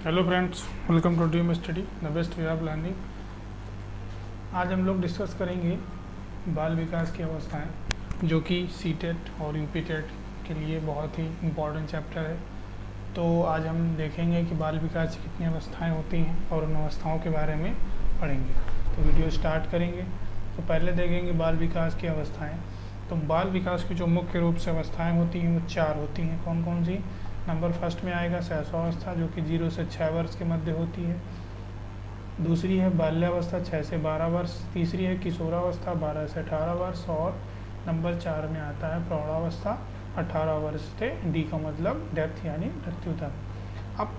Hello friends, welcome to dream study the best way of learning. आज हम लोग discuss करेंगे बाल विकास की अवस्थाएं, जो कि सीटेट और यूपीटेट के लिए बहुत ही इम्पोर्टेंट चैप्टर है। तो आज हम देखेंगे कि बाल विकास की कितनी अवस्थाएं होती हैं और उन अवस्थाओं के बारे में पढ़ेंगे। तो वीडियो स्टार्ट करेंगे। तो पहले देखेंगे बाल विकास की अवस्थाएँ। तो बाल विकास की जो मुख्य रूप से अवस्थाएँ होती हैं वो 4 होती हैं। कौन कौन सी? नंबर फर्स्ट में आएगा शैशवावस्था, जो कि 0 से 6 वर्ष के मध्य होती है। दूसरी है बाल्यावस्था 6 से 12 वर्ष। तीसरी है किशोरावस्था 12 से 18 वर्ष। और नंबर 4 में आता है प्रौढ़ावस्था 18 वर्ष से, डी का मतलब डेथ यानी मृत्यु तक। अब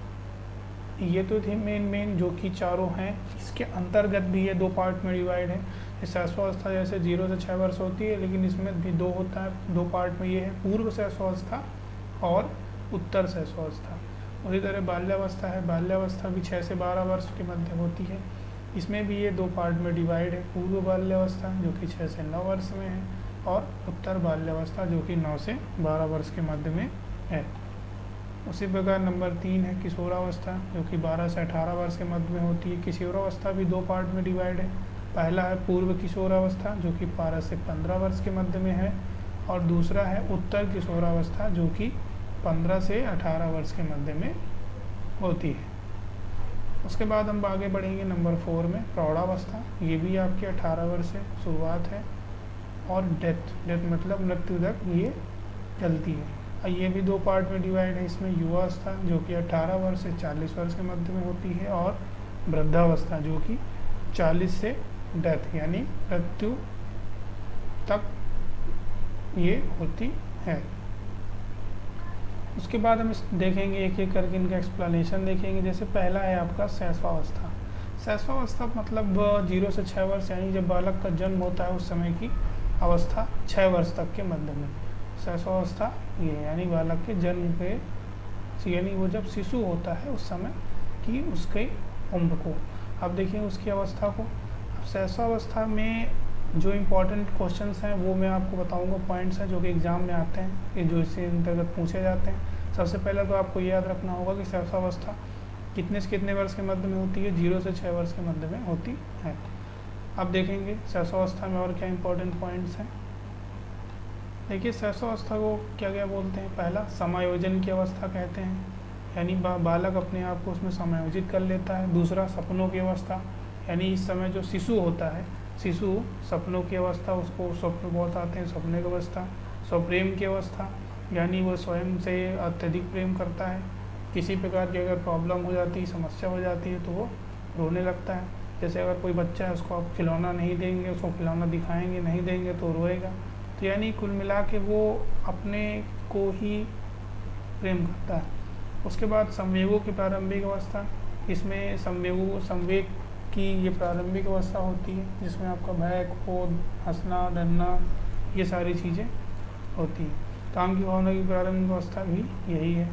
ये तो थे मेन जो कि चारों हैं। इसके अंतर्गत भी ये 2 पार्ट में डिवाइड है। शैशवावस्था जैसे 0 से 6 वर्ष होती है, लेकिन इसमें भी 2 होता है। 2 पार्ट में ये है, पूर्व शैशवावस्था और उत्तर शैशवावस्था। उसी तरह बाल्यावस्था है। बाल्यावस्था भी 6 से 12 वर्ष के मध्य होती है। इसमें भी ये 2 पार्ट में डिवाइड है। पूर्व बाल्यावस्था जो कि 6 से 9 वर्ष में है, और उत्तर बाल्यावस्था जो कि 9 से 12 वर्ष के मध्य में है। उसी प्रकार नंबर 3 है किशोरावस्था, जो कि 12 से 18 वर्ष के मध्य में होती है। किशोरावस्था भी 2 पार्ट में डिवाइड है। पहला है पूर्व किशोरावस्था, जो कि 12 से 15 वर्ष के मध्य में है, और दूसरा है उत्तर किशोरावस्था, जो कि 15 से 18 वर्ष के मध्य में होती है। उसके बाद हम आगे बढ़ेंगे नंबर 4 में प्रौढ़ावस्था। ये भी आपके 18 वर्ष से शुरुआत है, और डेथ मतलब मृत्यु तक ये चलती है। और ये भी 2 पार्ट में डिवाइड है। इसमें युवावस्था जो कि 18 वर्ष से 40 वर्ष के मध्य में होती है, और वृद्धावस्था जो कि 40 से डेथ यानी मृत्यु तक ये होती है। उसके बाद हम देखेंगे एक एक करके इनका एक्सप्लेनेशन देखेंगे। जैसे पहला है आपका शैशवावस्था। शैशवावस्था मतलब 0 से 6 वर्ष, यानी जब बालक का जन्म होता है उस समय की अवस्था 6 वर्ष तक के मध्य में शैशवावस्था ये, यानी बालक के जन्म पे, यानी वो जब शिशु होता है उस समय की उसके उम्र को। अब देखिए उसकी अवस्था को। अब शैशवावस्था में जो इम्पोर्टेंट क्वेश्चंस हैं वो मैं आपको बताऊंगा, पॉइंट्स हैं जो कि एग्जाम में आते हैं, कि जो इससे अंतर्गत पूछे जाते हैं। सबसे पहले तो आपको याद रखना होगा कि शैशवावस्था कितने से कितने वर्ष के मध्य में होती है? 0 से 6 वर्ष के मध्य में होती है। अब देखेंगे शैशवावस्था में और क्या इंपॉर्टेंट पॉइंट्स हैं। देखिए शैशवावस्था को क्या क्या बोलते हैं। पहला समायोजन की अवस्था कहते हैं, यानी बालक अपने आप को उसमें समायोजित कर लेता है। दूसरा सपनों की अवस्था, यानी इस समय जो शिशु होता है, शिशु सपनों की अवस्था, उसको स्वप्न बहुत आते हैं, सपने की अवस्था। स्वप्रेम की अवस्था, यानी वो स्वयं से अत्यधिक प्रेम करता है। किसी प्रकार की अगर प्रॉब्लम हो जाती है, समस्या हो जाती है, तो वो रोने लगता है। जैसे अगर कोई बच्चा है, उसको आप खिलौना नहीं देंगे, उसको खिलौना दिखाएंगे नहीं देंगे तो रोएगा। तो यानी कुल मिला के वो अपने को ही प्रेम करता है। उसके बाद संवेगों की प्रारंभिक अवस्था। इसमें संवेग की ये प्रारंभिक अवस्था होती है, जिसमें आपका भय, क्रोध, हंसना, डरना, ये सारी चीज़ें होती हैं। काम की भावना की प्रारंभिक अवस्था भी यही है।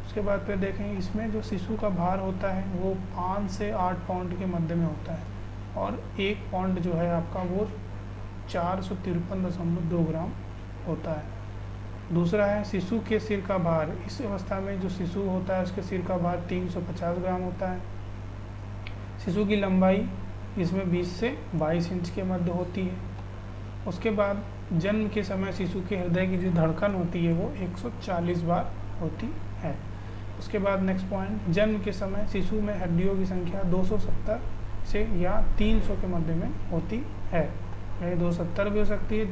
उसके बाद फिर देखें, इसमें जो शिशु का भार होता है वो 5 से 8 पाउंड के मध्य में होता है, और 1 पाउंड जो है आपका वो 453.2 ग्राम होता है। दूसरा है शिशु के सिर का भार। इस अवस्था में जो शिशु होता है उसके सिर का भार 350 ग्राम होता है। शिशु की लंबाई इसमें 20 से 22 इंच के मध्य होती है। उसके बाद जन्म के समय शिशु के हृदय की जो धड़कन होती है वो 140 बार होती है। उसके बाद नेक्स्ट पॉइंट, जन्म के समय शिशु में हड्डियों की संख्या 270 से या 300 के मध्य में होती है। यानी 270 भी हो सकती है,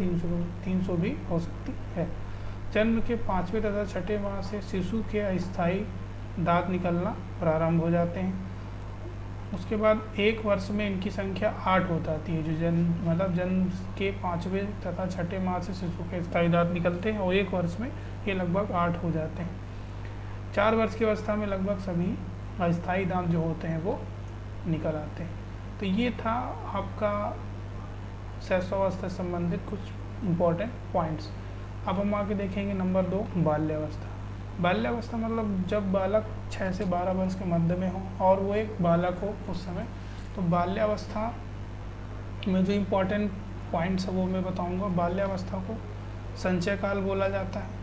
300 भी हो सकती है। जन्म के 5वें तथा 6ठे माह से शिशु के अस्थायी दांत निकलना प्रारंभ हो जाते हैं। उसके बाद 1 वर्ष में इनकी संख्या 8 हो जाती है। जो जन्म के 5वें तथा 6ठे माह से शिशु के स्थायी दांत निकलते हैं, और 1 वर्ष में ये लगभग 8 हो जाते हैं। 4 वर्ष की अवस्था में लगभग सभी अस्थायी दांत जो होते हैं वो निकल आते हैं। तो ये था आपका शैशवावस्था से संबंधित कुछ इम्पोर्टेंट पॉइंट्स। अब हम आगे देखेंगे नंबर 2 बाल्यावस्था। बाल्यावस्था मतलब जब बालक 6 से 12 वर्ष के मध्य में हो और वो एक बालक हो उस समय। तो बाल्यावस्था में जो इम्पोर्टेंट पॉइंट्स है वो मैं बताऊंगा। बाल्यावस्था को संचय काल बोला जाता है।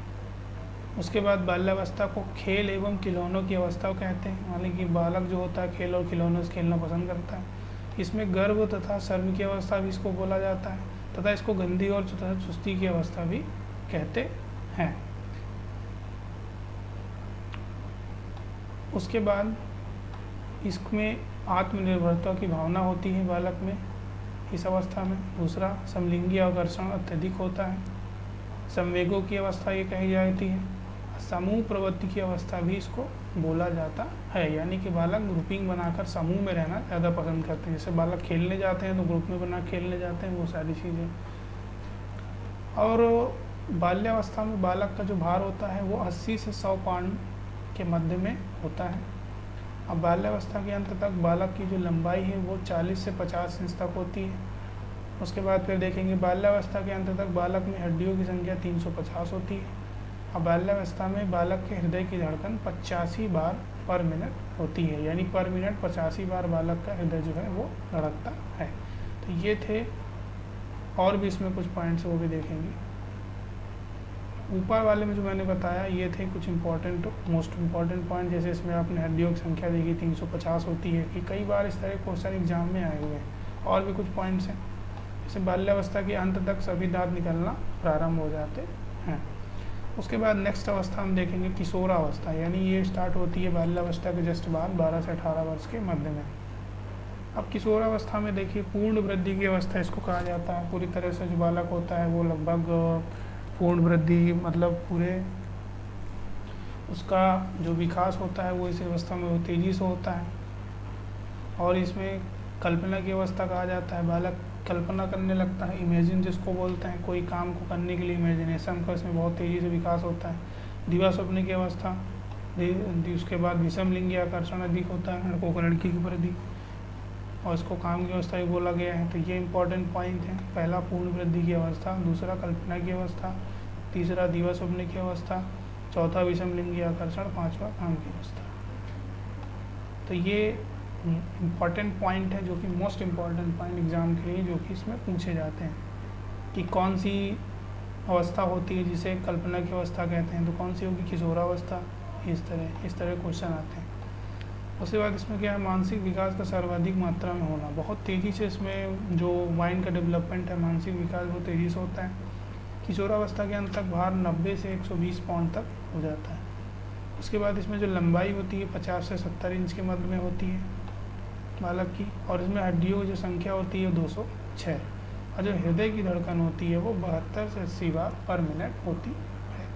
उसके बाद बाल्यावस्था को खेल एवं खिलौनों की अवस्था कहते हैं, माने कि बालक जो होता है खेल और खिलौनों से खेलना पसंद करता है। इसमें गर्व तथा शर्म की अवस्था भी इसको बोला जाता है, तथा इसको गंदी और चुस्ती की अवस्था भी कहते हैं। उसके बाद इसमें आत्मनिर्भरता की भावना होती है बालक में इस अवस्था में। दूसरा, समलिंगी आकर्षण अत्यधिक होता है। संवेगों की अवस्था ये कही जाती है। समूह प्रवृत्ति की अवस्था भी इसको बोला जाता है, यानी कि बालक ग्रुपिंग बनाकर समूह में रहना ज़्यादा पसंद करते हैं। जैसे बालक खेलने जाते हैं तो ग्रुप में बना खेलने जाते हैं, वो सारी चीज़ें। और बाल्यावस्था में बालक का जो भार होता है वो 80 से 100 पाउंड के मध्य में होता है। अब बाल्यावस्था के अंत तक बालक की जो लंबाई है वो 40 से 50 इंच तक होती है। उसके बाद फिर देखेंगे बाल्यावस्था के अंत तक बालक में हड्डियों की संख्या 350 होती है। अब बाल्यावस्था में बालक के हृदय की धड़कन 85 बार पर मिनट होती है, यानी पर मिनट 85 बार बालक का हृदय जो है वो धड़कता है। तो ये थे, और भी इसमें कुछ पॉइंट्स वो भी देखेंगे। ऊपर वाले में जो मैंने बताया ये थे कुछ मोस्ट इम्पॉर्टेंट पॉइंट। जैसे इसमें आपने हड्डियों की संख्या देखी 350 होती है, कि कई बार इस तरह क्वेश्चन एग्जाम में आए हुए हैं। और भी कुछ पॉइंट्स हैं, जैसे बाल्यावस्था के अंत तक सभी दांत निकलना प्रारंभ हो जाते हैं। उसके बाद नेक्स्ट अवस्था हम देखेंगे किशोरावस्था, यानी ये स्टार्ट होती है बाल्यावस्था के जस्ट बाद 12 से 18 वर्ष के मध्य में। अब किशोरावस्था में देखिए पूर्ण वृद्धि की अवस्था इसको कहा जाता है। पूरी तरह से जो बालक होता है वो लगभग पूर्ण वृद्धि, मतलब पूरे उसका जो विकास होता है वो इस अवस्था में वो तेज़ी से होता है। और इसमें कल्पना की अवस्था कहा जाता है, बालक कल्पना करने लगता है, इमेजिन जिसको बोलते हैं, कोई काम को करने के लिए इमेजिनेशन का इसमें बहुत तेज़ी से विकास होता है। दिवा स्वप्न की अवस्था, उसके बाद विषम लिंगी आकर्षण अधिक होता है लड़कों को लड़की के प्रति, और इसको काम की अवस्था भी बोला गया है। तो ये इंपॉर्टेंट पॉइंट है। पहला पूर्ण वृद्धि की अवस्था, दूसरा कल्पना की अवस्था, तीसरा दिवा स्वप्न की अवस्था, चौथा विषम लिंगी आकर्षण, पांचवा काम की अवस्था। तो ये इम्पॉर्टेंट पॉइंट है, जो कि मोस्ट इम्पॉर्टेंट पॉइंट एग्जाम के लिए जो कि इसमें पूछे जाते हैं कि कौन सी अवस्था होती है जिसे कल्पना की अवस्था कहते हैं, तो कौन सी होगी किशोरावस्था। इस तरह क्वेश्चन आते हैं। उसके बाद इसमें क्या है, मानसिक विकास का सर्वाधिक मात्रा में होना, बहुत तेज़ी से इसमें जो माइंड का डेवलपमेंट है, मानसिक विकास वो तेज़ी से होता है। किशोरावस्था के अंत तक भार 90 से 120 पाउंड तक हो जाता है। उसके बाद इसमें जो लंबाई होती है 50 से 70 इंच के मध्य में होती है बालक की, और इसमें हड्डियों की जो संख्या होती है 206, और जो हृदय की धड़कन होती है वो 72 से 80 बार पर मिनट होती है।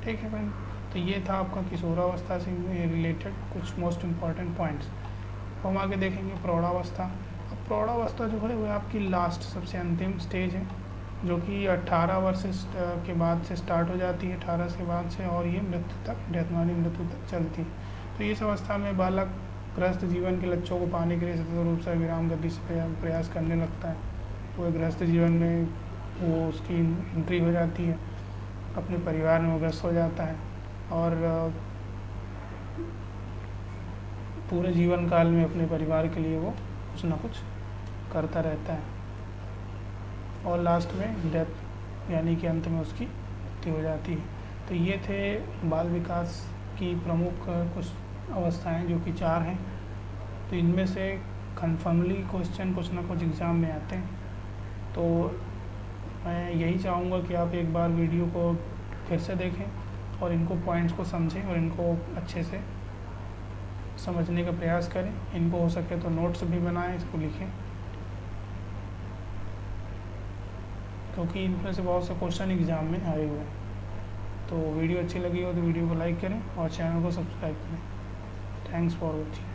ठीक है फ्रेंड, तो ये था आपका किशोरावस्था से रिलेटेड कुछ मोस्ट इम्पॉर्टेंट पॉइंट्स। तो हम आगे देखेंगे प्रौढ़ावस्था। अब प्रौढ़ावस्था जो है वो आपकी लास्ट सबसे अंतिम स्टेज है, जो कि 18 वर्ष के बाद से स्टार्ट हो जाती है, 18 के बाद से, और ये मृत्यु तक, डेथमानी मृत्यु तक चलती है। तो इस अवस्था में बालक गृहस्थ जीवन के लक्ष्यों को पाने के लिए सतत रूप से विराम गति से प्रयास करने लगता है। तो गृहस्थ जीवन में वो उसकी एंट्री हो जाती है, अपने परिवार में वो व्यस्त हो जाता है, और पूरे जीवन काल में अपने परिवार के लिए वो कुछ ना कुछ करता रहता है, और लास्ट में डेथ यानी कि अंत में उसकी मृत्यु हो जाती है। तो ये थे बाल विकास की प्रमुख कुछ अवस्थाएं, जो कि 4 हैं। तो इनमें से कन्फर्मली क्वेश्चन कुछ ना कुछ एग्ज़ाम में आते हैं। तो मैं यही चाहूँगा कि आप एक बार वीडियो को फिर से देखें और इनको पॉइंट्स को समझें और इनको अच्छे से समझने का प्रयास करें। इनको हो सके तो नोट्स भी बनाएं, इसको लिखें, क्योंकि इनमें से बहुत से क्वेश्चन एग्ज़ाम में आए हुए हैं। तो वीडियो अच्छी लगी हो तो वीडियो को लाइक करें और चैनल को सब्सक्राइब करें। Thanks for watching.